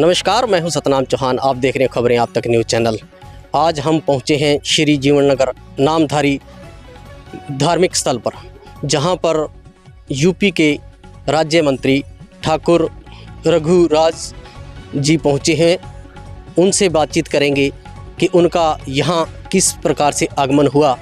नमस्कार, मैं हूं सतनाम चौहान। आप देख रहे हैं खबरें आप तक न्यूज़ चैनल। आज हम पहुंचे हैं श्री जीवननगर नामधारी धार्मिक स्थल पर, जहां पर यूपी के राज्य मंत्री ठाकुर रघुराज जी पहुंचे हैं। उनसे बातचीत करेंगे कि उनका यहां किस प्रकार से आगमन हुआ।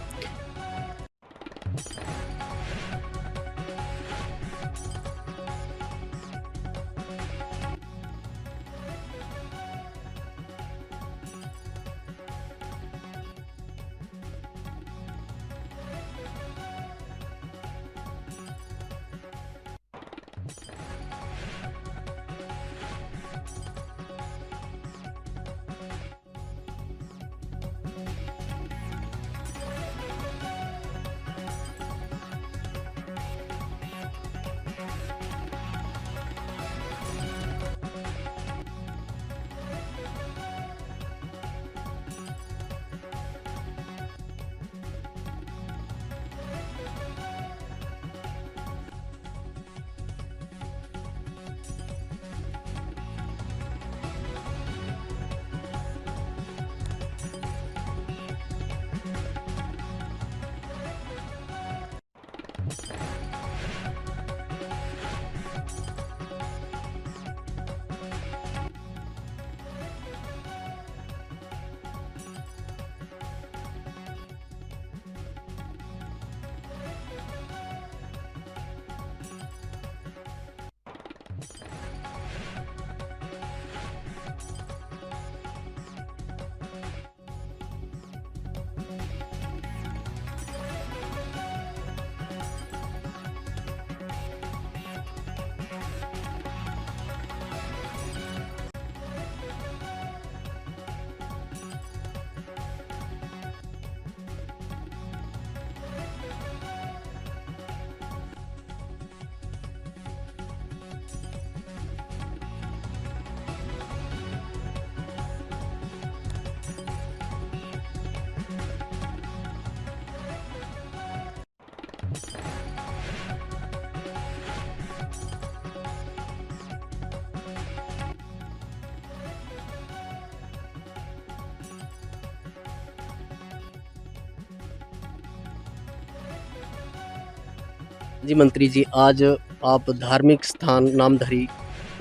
जी मंत्री जी, आज आप धार्मिक स्थान नामधारी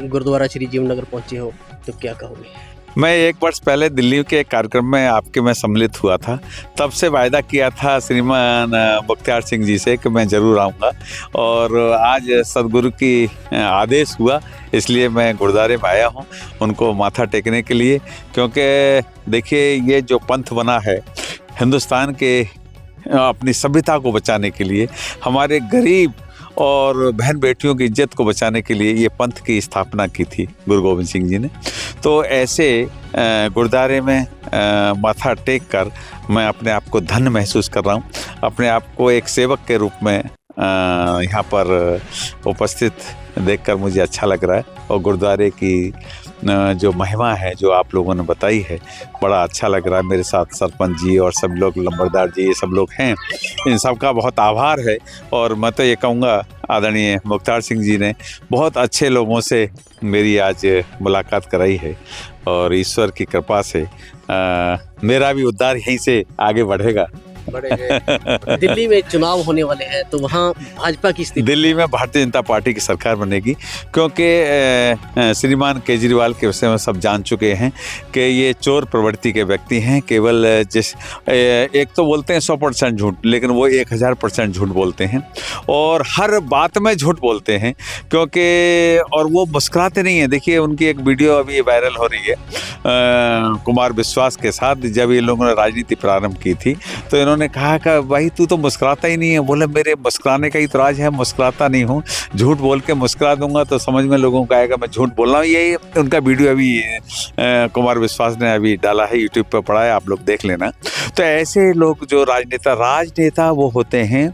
गुरुद्वारा श्री जीवननगर पहुंचे हो, तो क्या कहोगे? मैं 1 वर्ष पहले दिल्ली के एक कार्यक्रम में आपके में सम्मिलित हुआ था। तब से वायदा किया था श्रीमान मुख्तार सिंह जी से कि मैं ज़रूर आऊँगा, और आज सदगुरु की आदेश हुआ, इसलिए मैं गुरुद्वारे में आया हूँ उनको माथा टेकने के लिए। क्योंकि देखिए, ये जो पंथ बना है हिंदुस्तान के अपनी सभ्यता को बचाने के लिए, हमारे गरीब और बहन बेटियों की इज्जत को बचाने के लिए ये पंथ की स्थापना की थी गुरु गोविंद सिंह जी ने। तो ऐसे गुरुद्वारे में माथा टेक कर मैं अपने आप को धन्य महसूस कर रहा हूँ। अपने आप को एक सेवक के रूप में यहाँ पर उपस्थित देखकर मुझे अच्छा लग रहा है, और गुरुद्वारे की जो महिमा है जो आप लोगों ने बताई है, बड़ा अच्छा लग रहा है। मेरे साथ सरपंच जी और सब लोग, लंबरदार जी, ये सब लोग हैं, इन सब का बहुत आभार है। और मैं तो ये कहूँगा, आदरणीय मुख्तार सिंह जी ने बहुत अच्छे लोगों से मेरी आज मुलाकात कराई है, और ईश्वर की कृपा से मेरा भी उद्धार यहीं से आगे बढ़ेगा। दिल्ली में चुनाव होने वाले हैं, तो वहाँ भाजपा की स्थिति? दिल्ली में भारतीय जनता पार्टी की सरकार बनेगी, क्योंकि श्रीमान केजरीवाल के विषय में सब जान चुके हैं कि ये चोर प्रवृत्ति के व्यक्ति हैं। केवल एक तो बोलते हैं 100% झूठ, लेकिन वो 1000% झूठ बोलते हैं, और हर बात में झूठ बोलते हैं। क्योंकि और वो मुस्कुराते नहीं हैं। देखिए, उनकी एक वीडियो अभी वायरल हो रही है कुमार विश्वास के साथ, जब ये लोगों ने राजनीति प्रारंभ की थी, तो इन्होंने कहा कि भाई तू तो मुस्कुराता ही नहीं है। बोले मेरे मुस्कुराने का ही तो राज है, मुस्कुराता नहीं हूँ, झूठ बोल के मुस्कुरा दूंगा तो समझ में लोगों को आएगा मैं झूठ बोल रहा हूँ। यही उनका वीडियो अभी कुमार विश्वास ने अभी डाला है, यूट्यूब पर पड़ा है, आप लोग देख लेना। तो ऐसे लोग जो राजनेता वो होते हैं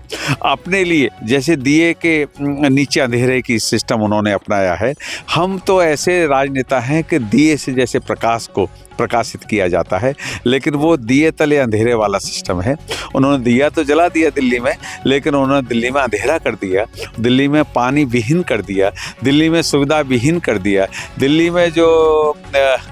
अपने लिए, जैसे दिए के नीचे अंधेरे की सिस्टम उन्होंने अपनाया है। हम तो ऐसे राजनेता हैं कि दिए से जैसे प्रकाश को प्रकाशित किया जाता है, लेकिन वो दिए तले अंधेरे वाला सिस्टम है। उन्होंने दिया तो जला दिया दिल्ली में, लेकिन उन्होंने दिल्ली में अंधेरा कर दिया, दिल्ली में पानी विहीन कर दिया, दिल्ली में सुविधा विहीन कर दिया, दिल्ली में जो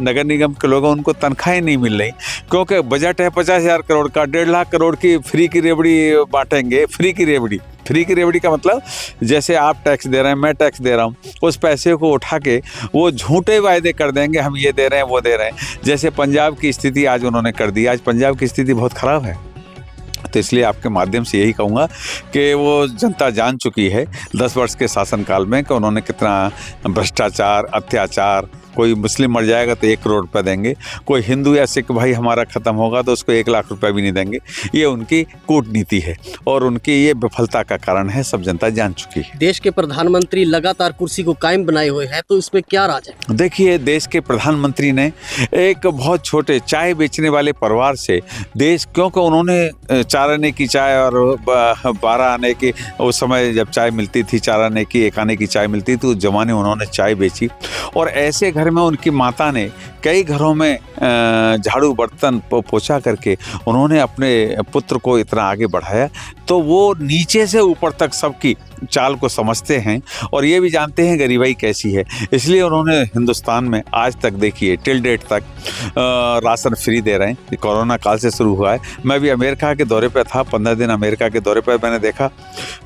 नगर निगम के लोग हैं उनको तनख्वाहें नहीं मिल रही, क्योंकि बजट है 50,000 करोड़ का, 1.5 लाख करोड़ की फ्री की रेवड़ी बांटेंगे। फ्री की रेवड़ी का मतलब जैसे आप टैक्स दे रहे हैं, मैं टैक्स दे रहा हूँ, उस पैसे को उठा के वो झूठे वायदे कर देंगे, हम ये दे रहे हैं वो दे रहे हैं। जैसे पंजाब की स्थिति आज उन्होंने कर दी, आज पंजाब की स्थिति बहुत ख़राब है। तो इसलिए आपके माध्यम से यही कहूँगा कि वो जनता जान चुकी है 10 वर्ष के शासनकाल में कि उन्होंने कितना भ्रष्टाचार, अत्याचार, कोई मुस्लिम मर जाएगा तो 1 करोड़ रुपए देंगे, कोई हिंदू या सिख भाई हमारा ख़त्म होगा तो उसको 1 लाख रुपए भी नहीं देंगे। ये उनकी कूटनीति है और उनकी ये विफलता का कारण है, सब जनता जान चुकी है। देश के प्रधानमंत्री लगातार कुर्सी को कायम बनाए हुए हैं, तो इसमें क्या राज है? देखिए, देश के प्रधानमंत्री ने एक बहुत छोटे चाय बेचने वाले परिवार से देश, क्योंकि उन्होंने 4 आने की चाय और 12 आने की, उस समय जब चाय मिलती थी 4 आने की 1 आने की चाय मिलती थी, उस जमाने उन्होंने चाय बेची और ऐसे घर में उनकी माता ने कई घरों में झाड़ू बर्तन पोछा करके उन्होंने अपने पुत्र को इतना आगे बढ़ाया। तो वो नीचे से ऊपर तक सबकी चाल को समझते हैं और ये भी जानते हैं गरीबाई कैसी है, इसलिए उन्होंने हिंदुस्तान में आज तक देखिए टिल डेट तक राशन फ्री दे रहे हैं। कोरोना काल से शुरू हुआ है। मैं भी अमेरिका के दौरे पे था, 15 दिन अमेरिका के दौरे पे मैंने देखा,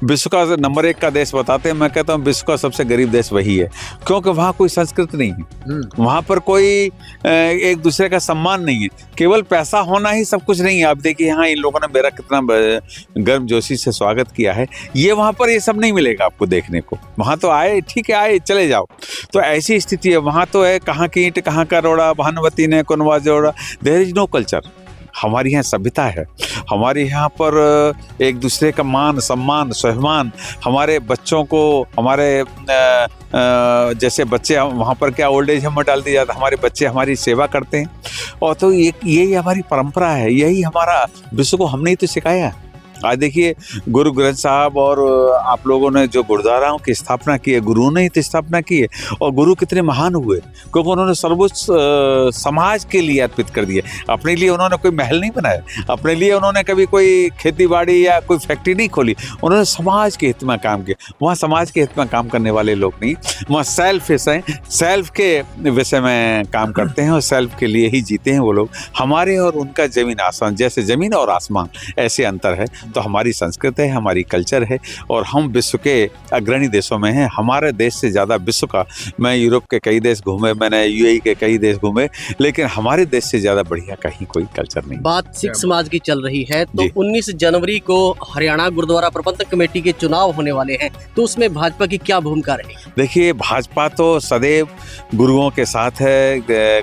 विश्व का नंबर 1 का देश बताते हैं, मैं कहता हूँ विश्व का सबसे गरीब देश वही है, क्योंकि वहाँ कोई संस्कृति नहीं है, वहाँ पर कोई एक दूसरे का सम्मान नहीं है, केवल पैसा होना ही सब कुछ नहीं है। आप देखिए यहाँ इन लोगों ने मेरा कितना गर्मजोशी से स्वागत किया है, ये वहाँ पर ये सब नहीं मिलेगा आपको देखने को। वहाँ तो आए, ठीक है, आए चले जाओ, तो ऐसी स्थिति है। वहाँ तो है कहाँ की ईंट कहाँ का रोड़ा, भानुवती ने कुनवा जोड़ा, देयर इज नो कल्चर। हमारी यहाँ सभ्यता है, हमारे यहाँ पर एक दूसरे का मान सम्मान स्वाभिमान, हमारे बच्चों को, हमारे जैसे बच्चे वहाँ पर क्या ओल्ड एज होम में डाल दिया जाता, हमारे बच्चे हमारी सेवा करते हैं। और तो यही हमारी परंपरा है, यही हमारा विश्व को हमने ही तो सिखाया। आज देखिए गुरु ग्रंथ साहब और आप लोगों ने जो गुरुद्वाराओं की स्थापना की है, गुरुओं ने ही तो स्थापना की है। और गुरु कितने महान हुए, क्योंकि उन्होंने सर्वोच्च समाज के लिए अर्पित कर दिए। अपने लिए उन्होंने कोई महल नहीं बनाया, अपने लिए उन्होंने कभी कोई खेती बाड़ी या कोई फैक्ट्री नहीं खोली, उन्होंने समाज के हित में काम किया। वहाँ समाज के हित में काम करने वाले लोग नहीं, वहाँ सेल्फिश हैं, सेल्फ के विषय में काम करते हैं और सेल्फ के लिए ही जीते हैं वो लोग। हमारे और उनका जमीन आसमान, जैसे जमीन और आसमान ऐसे अंतर है। तो हमारी संस्कृति है, हमारी कल्चर है और हम विश्व के अग्रणी देशों में हैं। हमारे देश से ज़्यादा विश्व का, मैं यूरोप के कई देश घूमे, मैंने यूएई के कई देश घूमे, लेकिन हमारे देश से ज़्यादा बढ़िया कहीं कोई कल्चर नहीं। बात सिख समाज की चल रही है, तो 19 जनवरी को हरियाणा गुरुद्वारा प्रबंधक कमेटी के चुनाव होने वाले हैं, तो उसमें भाजपा की क्या भूमिका रहेगी? देखिए, भाजपा तो सदैव गुरुओं के साथ है,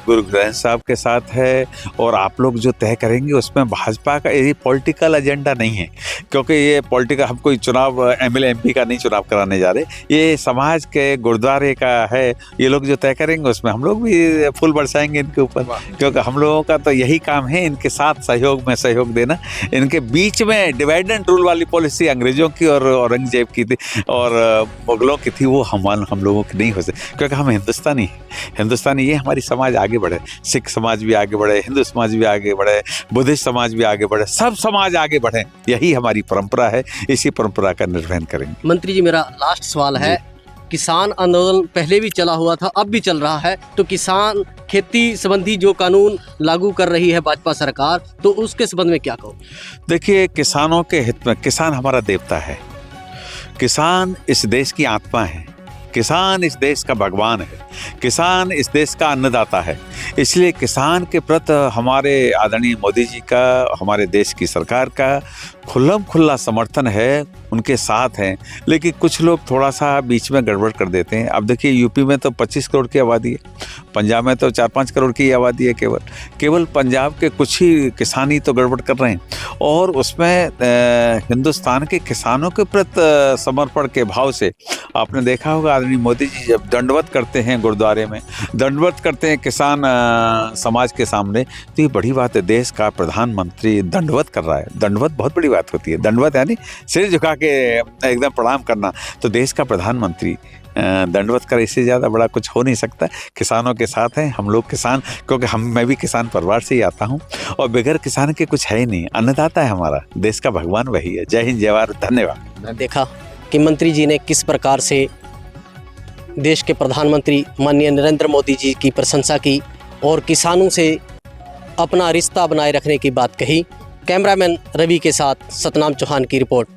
गुरु ग्रंथ साहब के साथ है और आप लोग जो तय करेंगे उसमें भाजपा का ये पॉलिटिकल एजेंडा नहीं है, क्योंकि ये पॉलिटिकल, हम कोई चुनाव एमएलए एमपी का नहीं चुनाव कराने जा रहे, ये समाज के गुरुद्वारे का है। ये लोग जो तय करेंगे उसमें हम लोग भी फूल बरसाएंगे इनके ऊपर, क्योंकि हम लोगों का तो यही काम है, इनके साथ सहयोग में सहयोग देना। इनके बीच में डिवाइड एंड रूल वाली पॉलिसी अंग्रेजों की और औरंगजेब की थी और मुगलों की थी, वो हम लोगों की नहीं हो सकती, क्योंकि हम हिंदुस्तानी ये हमारी समाज आगे बढ़े, सिख समाज भी आगे बढ़े, हिंदू समाज भी आगे बढ़े, बुद्धिस्ट समाज भी आगे बढ़े, सब समाज आगे बढ़े, यही हमारी परंपरा है। इसी परंपरा का निर्वहन करेंगे। मंत्री जी, मेरा लास्ट सवाल है, किसान आंदोलन पहले भी चला हुआ था, अब भी चल रहा है, तो किसान खेती संबंधी जो कानून लागू कर रही है भाजपा सरकार, तो उसके संबंध में क्या कहो? देखिए, किसानों के हित में, किसान हमारा देवता है, किसान इस देश की आत्मा है, किसान इस देश का भगवान है, किसान इस देश का अन्नदाता है। इसलिए किसान के प्रति हमारे आदरणीय मोदी जी का, हमारे देश की सरकार का खुल्ला समर्थन है, उनके साथ हैं। लेकिन कुछ लोग थोड़ा सा बीच में गड़बड़ कर देते हैं। अब देखिए, यूपी में तो 25 करोड़ की आबादी है, पंजाब में तो 4-5 करोड़ की आबादी है, केवल पंजाब के कुछ ही किसान ही तो गड़बड़ कर रहे हैं। और उसमें हिंदुस्तान के किसानों के प्रति समर्पण के भाव से आपने देखा होगा, आदरणीय मोदी जी जब दंडवत करते हैं गुरुद्वारे में, दंडवत करते हैं किसान समाज के सामने, तो ये बड़ी बात है। देश का प्रधानमंत्री दंडवत कर रहा है, दंडवत बहुत बड़ी बात होती है। दंडवत यानी सिर झुका के एकदम प्रणाम करना। तो देश का प्रधानमंत्री दंडवत कर, इससे ज़्यादा बड़ा कुछ हो नहीं सकता। किसानों के साथ हैं हम लोग, किसान, क्योंकि मैं भी किसान परिवार से ही आता हूँ और बगैर किसान के कुछ है ही नहीं। अन्नदाता है हमारा, देश का भगवान वही है। जय हिंद, जय भारत, धन्यवाद। देखा कि मंत्री जी ने किस प्रकार से देश के प्रधानमंत्री माननीय नरेंद्र मोदी जी की प्रशंसा की और किसानों से अपना रिश्ता बनाए रखने की बात कही। कैमरामैन रवि के साथ सतनाम चौहान की रिपोर्ट।